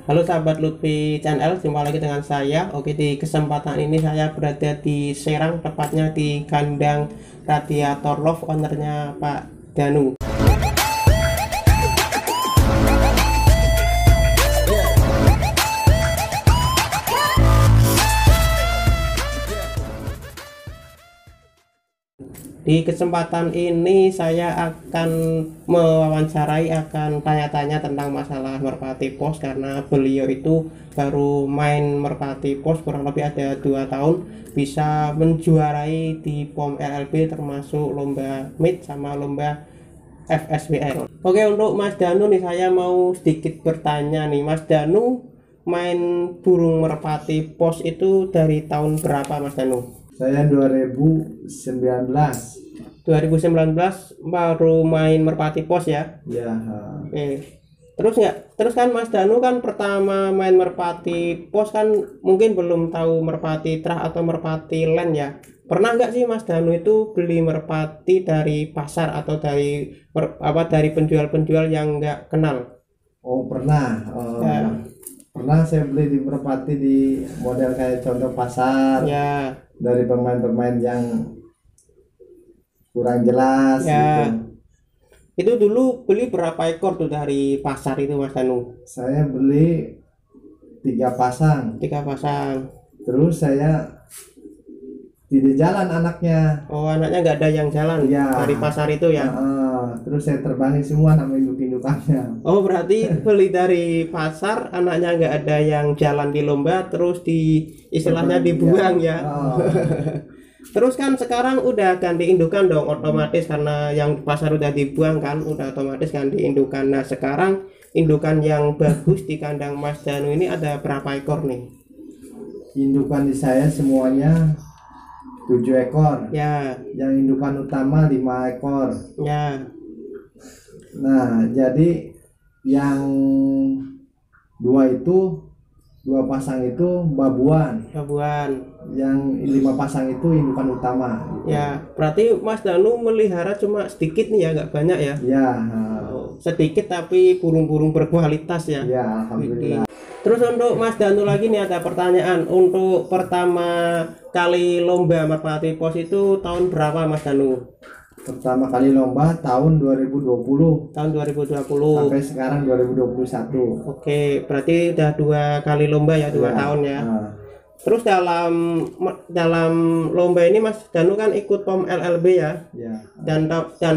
Halo sahabat Lutfi Channel, jumpa lagi dengan saya. Oke, di kesempatan ini saya berada di Serang, tepatnya di kandang Radiator Love, ownernya Pak Danu. Di kesempatan ini saya akan mewawancarai, akan tanya-tanya tentang masalah merpati pos, karena beliau itu baru main merpati pos kurang lebih ada 2 tahun, bisa menjuarai di POM LLB termasuk lomba MIT sama lomba FSWL. Oke, untuk Mas Danu nih saya mau sedikit bertanya nih, Mas Danu main burung merpati pos itu dari tahun berapa Mas Danu? Saya 2019. 2019 baru main merpati pos ya. Ya, Terus kan Mas Danu kan pertama main merpati pos kan mungkin belum tahu merpati trah atau merpati len ya. Pernah nggak sih Mas Danu itu beli merpati dari pasar atau dari penjual-penjual yang nggak kenal? oh pernah. Ya. Pernah saya beli di merpati di model kayak contoh pasar Ya, dari pemain-pemain yang kurang jelas ya. gitu. Itu dulu beli berapa ekor tuh dari pasar itu Mas Danu? Saya beli 3 pasang. 3 pasang. Terus saya tidak jalan anaknya. Oh, anaknya nggak ada yang jalan Ya. dari pasar itu ya? Terus saya terbangin semua nama induk-indukannya. Oh, berarti beli dari pasar, anaknya nggak ada yang jalan di lomba, terus istilahnya dibuang ya. Terus kan sekarang udah ganti indukan dong otomatis, karena yang pasar udah dibuang kan, udah otomatis ganti indukan. Nah, sekarang indukan yang bagus di kandang Mas Danu ini ada berapa ekor nih? Indukan di saya semuanya 7 ekor. Ya, Yang indukan utama 5 ekor. ya. Nah, jadi yang dua pasang itu babuan, Babuan. yang 5 pasang itu indukan utama. Ya, berarti Mas Danu melihara cuma sedikit nih ya, nggak banyak ya? Ya, Sedikit tapi burung-burung berkualitas ya. ya, alhamdulillah. Terus untuk Mas Danu lagi nih ada pertanyaan, untuk pertama kali lomba merpati pos itu tahun berapa Mas Danu? Pertama kali lomba tahun 2020 Tahun 2020. sampai sekarang 2021. Oke, berarti udah 2 kali lomba ya, 2 Ya, tahun ya. nah, Terus dalam lomba ini Mas Danu kan ikut POM LLB ya. ya, Dan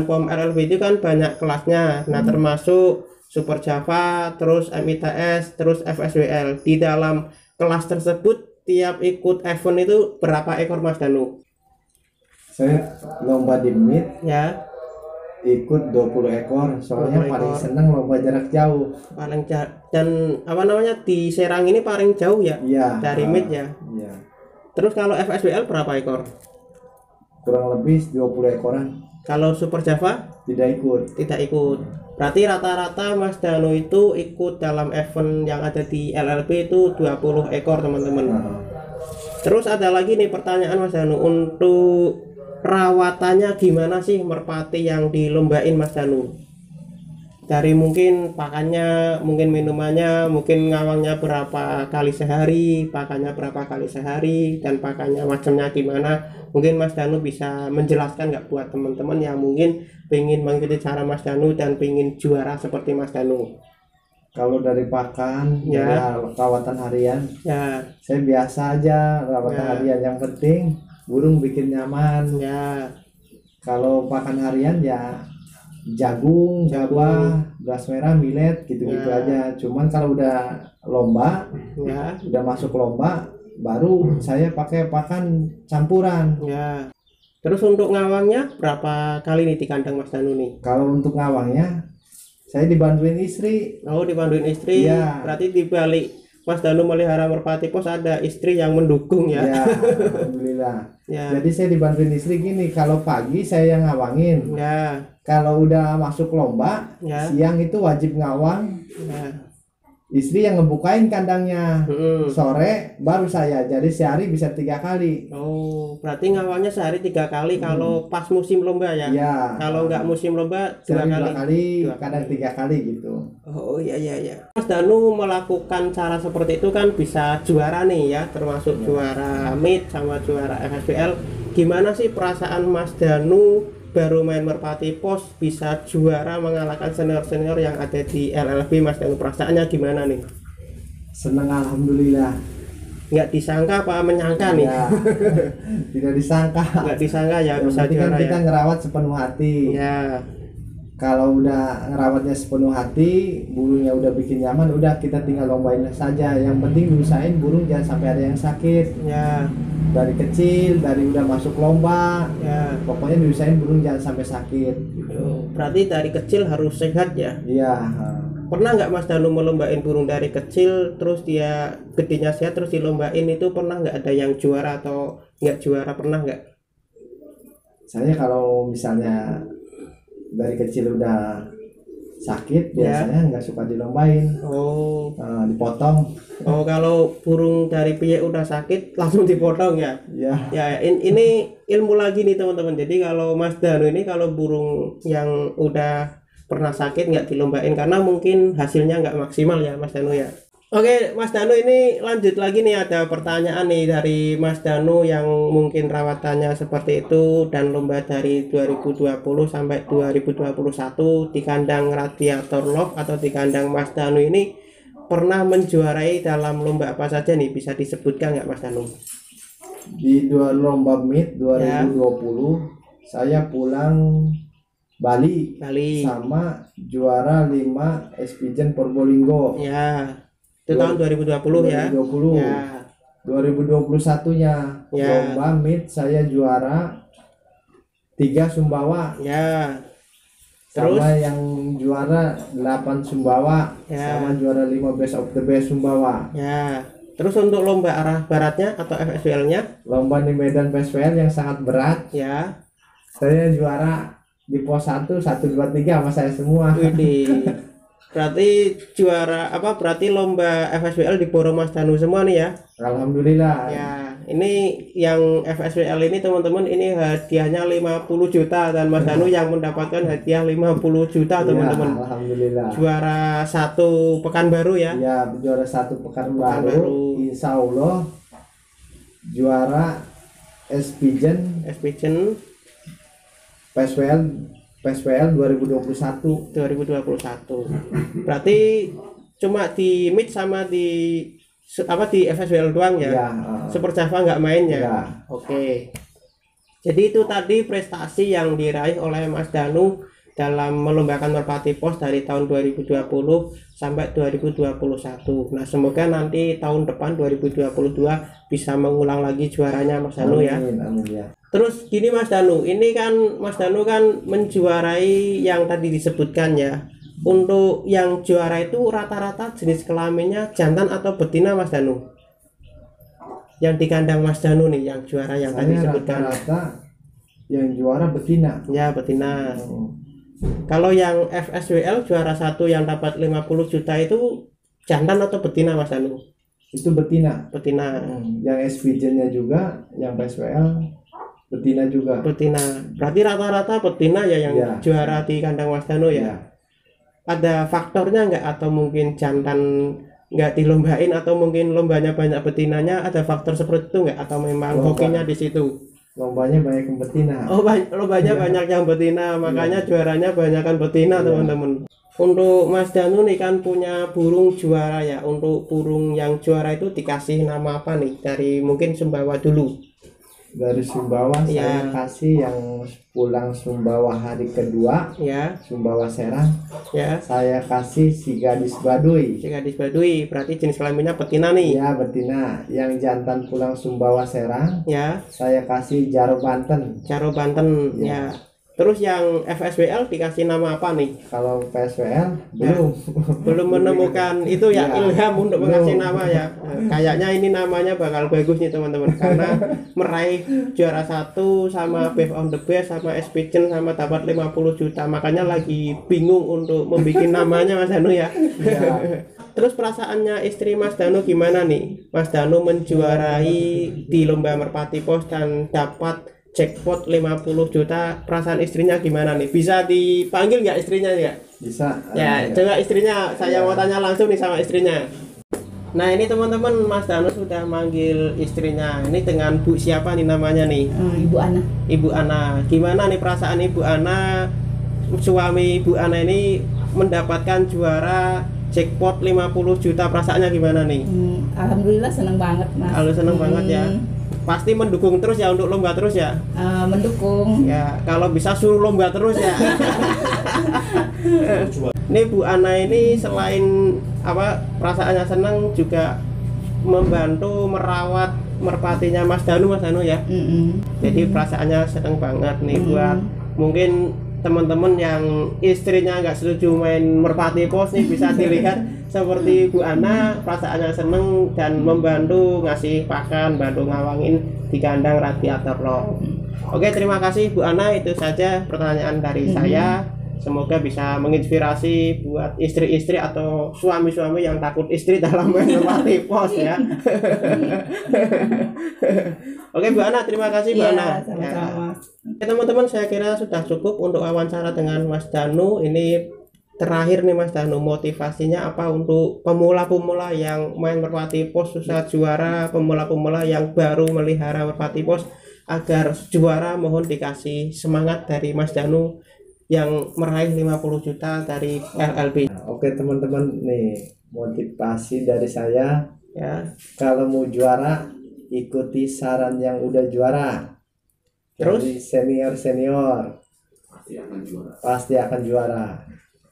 POM LLB itu kan banyak kelasnya. Nah, termasuk Super Java, terus MITS, terus FSWL. Di dalam kelas tersebut tiap ikut event itu berapa ekor Mas Danu? saya lomba di MIT Ya, ikut 20 ekor, 20 soalnya paling ekor. seneng lomba jarak jauh. Paling dan apa namanya di Serang ini paling jauh ya Iya, dari MIT ya. iya. Terus kalau FSWL berapa ekor? Kurang lebih 20 ekoran. Kalau Super Java Tidak ikut. tidak ikut. Berarti rata-rata Mas Danu itu ikut dalam event yang ada di LLB itu 20 ekor teman-teman. Nah, Terus ada lagi nih pertanyaan Mas Danu, untuk rawatannya gimana sih merpati yang dilombain Mas Danu? Dari mungkin pakannya, mungkin minumannya, mungkin ngawangnya berapa kali sehari, pakannya berapa kali sehari, dan pakannya macamnya gimana? Mungkin Mas Danu bisa menjelaskan nggak buat teman-teman yang mungkin pengen mengikuti cara Mas Danu dan pengen juara seperti Mas Danu? kalau dari pakan, Ya. rawatan harian, Ya, saya biasa aja rawatan Ya. harian. Yang penting burung bikin nyaman. ya, Kalau pakan harian ya jagung, gabah, beras merah, millet, gitu-gitu Ya. aja. Cuman kalau udah lomba, ya, udah masuk lomba, baru saya pakai pakan campuran. ya. Terus untuk ngawangnya berapa kali nih di kandang Mas Danu nih? Kalau untuk ngawangnya, saya dibantuin istri. Oh, dibantuin istri. Iya. Berarti di balik Mas Danu melihara merpati pos ada istri yang mendukung ya. Ya, alhamdulillah. Ya. Jadi saya dibantuin istri gini, kalau pagi saya yang ngawangin. Ya. Kalau udah masuk lomba, Ya. siang itu wajib ngawang. Ya. istri yang ngebukain kandangnya. Mm-mm. Sore baru saya, jadi sehari bisa 3 kali. Oh, berarti ngawalnya sehari 3 kali kalau pas musim lomba ya? Iya, Kalau nggak musim lomba 2 sehari kali. 2 kali, Dua kadang kali. 3 kali gitu. Oh iya iya iya. Mas Danu melakukan cara seperti itu kan bisa juara nih ya, termasuk juara mid sama juara FSBL. Gimana sih perasaan Mas Danu baru main Merpati Pos bisa juara mengalahkan senior-senior yang ada di LLB? Mas Danu perasaannya gimana nih? Seneng alhamdulillah. Nggak disangka apa menyangka nih? Ya, tidak disangka. Nggak disangka ya Yang bisa penting kan juara kita ya. ngerawat sepenuh hati. Ya, Kalau udah ngerawatnya sepenuh hati, burungnya udah bikin nyaman, udah kita tinggal lombain saja. Yang penting diusahain burung jangan sampai ada yang sakit. ya, Dari kecil, dari udah masuk lomba, ya. pokoknya diusahain burung jangan sampai sakit. Oh, berarti dari kecil harus sehat ya. Iya. Pernah nggak Mas Danu melombain burung dari kecil terus dia gedenya sehat terus dilombain, itu pernah nggak ada yang juara atau nggak juara, pernah nggak? Saya kalau misalnya dari kecil udah sakit, Ya. biasanya nggak suka dilombain. Oh, Dipotong. oh kalau burung dari piyek udah sakit langsung dipotong ya? Ya. Ya, ini ilmu lagi nih teman-teman. Jadi kalau Mas Danu ini kalau burung yang udah pernah sakit nggak dilombain karena mungkin hasilnya nggak maksimal ya Mas Danu ya. Oke Mas Danu, ini lanjut lagi nih, ada pertanyaan nih dari Mas Danu yang mungkin rawatannya seperti itu dan lomba dari 2020 sampai 2021 di kandang Radiator Love atau di kandang Mas Danu ini pernah menjuarai dalam lomba apa saja nih, bisa disebutkan nggak Mas Danu? Di dua lomba MIT 2020 saya pulang Bali Bali sama juara 5 Espigen Probolinggo ya, itu tahun 2020 ya. 2020. Ya, 2021-nya Ya. lomba MIT saya juara 3 Sumbawa, ya. Terus sama yang juara 8 Sumbawa, Ya. sama juara 5 Best of the Best Sumbawa. ya. Terus untuk lomba arah baratnya atau FSBL-nya Lomba di Medan PSPL yang sangat berat, ya. saya juara di pos 1, 1, 2, 3 sama saya semua. Widih. Berarti juara apa? Berarti lomba FSBL diborong Mas Danu semua nih ya. Alhamdulillah. Ya, ini yang FSBL ini teman-teman, ini hadiahnya 50 juta dan Mas Danu yang mendapatkan hadiah 50 juta Ya, teman-teman. alhamdulillah. Juara 1 Pekanbaru ya. Ya, juara 1 Pekanbaru. Pekanbaru, insya Allah juara Espigen Espigen PSPL 2021. 2021. Berarti cuma di mid sama di di FSBL doang ya. Ya, Super Java nggak main ya. ya. Oke. Jadi itu tadi prestasi yang diraih oleh Mas Danu dalam melombakan Merpati Pos dari tahun 2020 sampai 2021. Nah, semoga nanti tahun depan 2022 bisa mengulang lagi juaranya Mas Danu ya. Amin, amin ya. Terus gini Mas Danu, ini kan Mas Danu kan menjuarai yang tadi disebutkan ya. Untuk yang juara itu rata-rata jenis kelaminnya jantan atau betina Mas Danu? Yang di kandang Mas Danu nih, yang juara yang tadi Saya disebutkan. rata-rata yang juara betina. Ya, betina. Hmm. Kalau yang FSWL juara 1 yang dapat 50 juta itu jantan atau betina Mas Danu? Itu betina. Betina. Yang SVJ-nya juga, yang PSPL betina juga. Betina. Berarti rata-rata betina ya yang Ya. juara di kandang Mas Danu ya. Ya. Ada faktornya nggak, atau mungkin jantan nggak dilombain, atau mungkin lombanya banyak betinanya, ada faktor seperti itu nggak, atau memang Lomba. hokinya di situ? Lombanya banyak yang betina. Oh, lombanya Iya. banyak yang betina, makanya juaranya banyakan betina Iya. teman-teman. Untuk Mas Danu nih kan punya burung juara ya. Untuk burung yang juara itu dikasih nama apa nih? Dari mungkin Sumbawa dulu. Dari Sumbawa Ya. saya kasih yang pulang Sumbawa hari kedua, Ya, Sumbawa Serang, ya. saya kasih si gadis Baduy. Si gadis Baduy, berarti jenis kelaminnya betina nih. Ya, betina. Yang jantan pulang Sumbawa Serang Ya, saya kasih Jaro Banten. Jaro Banten. Ya. Ya. Terus yang FSWL dikasih nama apa nih? Kalau PSWL Ya. belum. Belum menemukan itu ya, Ya, ilham untuk belum. mengasih nama ya. Nah, kayaknya ini namanya bakal bagus nih teman-teman, karena meraih juara 1 sama Best on the Best sama Expedition sama dapat 50 juta. Makanya lagi bingung untuk membuat namanya Mas Danu ya. Ya. Terus perasaannya istri Mas Danu gimana nih? Mas Danu menjuarai di lomba Merpati Pos dan dapat jackpot 50 juta. Perasaan istrinya gimana nih? Bisa dipanggil nggak istrinya ya? Bisa. Ya, coba istrinya, saya mau tanya langsung nih sama istrinya. Nah, ini teman-teman, Mas Danu sudah manggil istrinya. Ini dengan Bu siapa nih namanya nih? Ibu Ana. Ibu Ana. Gimana nih perasaan Ibu Ana? Suami Ibu Ana ini mendapatkan juara jackpot 50 juta. Perasaannya gimana nih? Alhamdulillah senang banget, Mas. Kalau seneng banget ya. Pasti mendukung terus ya untuk lomba terus ya. Mendukung. Ya, kalau bisa suruh lomba terus ya. Ini Bu Ana ini selain apa perasaannya senang juga membantu merawat merpatinya Mas Danu ya. Jadi perasaannya senang banget nih buat mungkin teman-teman yang istrinya nggak setuju main merpati pos nih bisa dilihat seperti Bu Ana, perasaannya seneng dan membantu ngasih pakan, bantu ngawangin di kandang radiator loh. Oke, terima kasih Bu Ana, itu saja pertanyaan dari saya. Semoga bisa menginspirasi buat istri-istri atau suami-suami yang takut istri dalam main merpati pos ya. Oke Bu Ana, terima kasih Bu Ana. Sama-sama. Oke teman-teman, saya kira sudah cukup untuk wawancara dengan Mas Danu. Ini terakhir nih Mas Danu, motivasinya apa untuk pemula-pemula yang main merpati pos susah juara, pemula-pemula yang baru melihara merpati pos agar juara? Mohon dikasih semangat dari Mas Danu yang meraih 50 juta dari LLB. Oke teman-teman, nih motivasi dari saya Ya. kalau mau juara ikuti saran yang udah juara. Terus? Jadi senior pasti akan juara.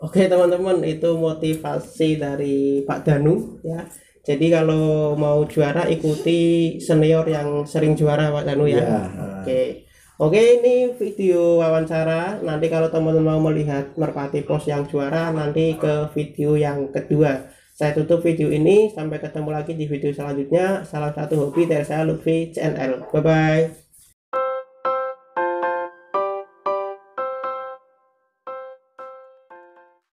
Oke teman-teman, itu motivasi dari Pak Danu ya. Jadi kalau mau juara ikuti senior yang sering juara Pak Danu ya. Ya. Oke, ini video wawancara. Nanti kalau teman-teman mau melihat merpati pos yang juara, nanti ke video yang kedua. Saya tutup video ini, sampai ketemu lagi di video selanjutnya. Salah satu hobi dari saya, Lutfi CNL. Bye bye.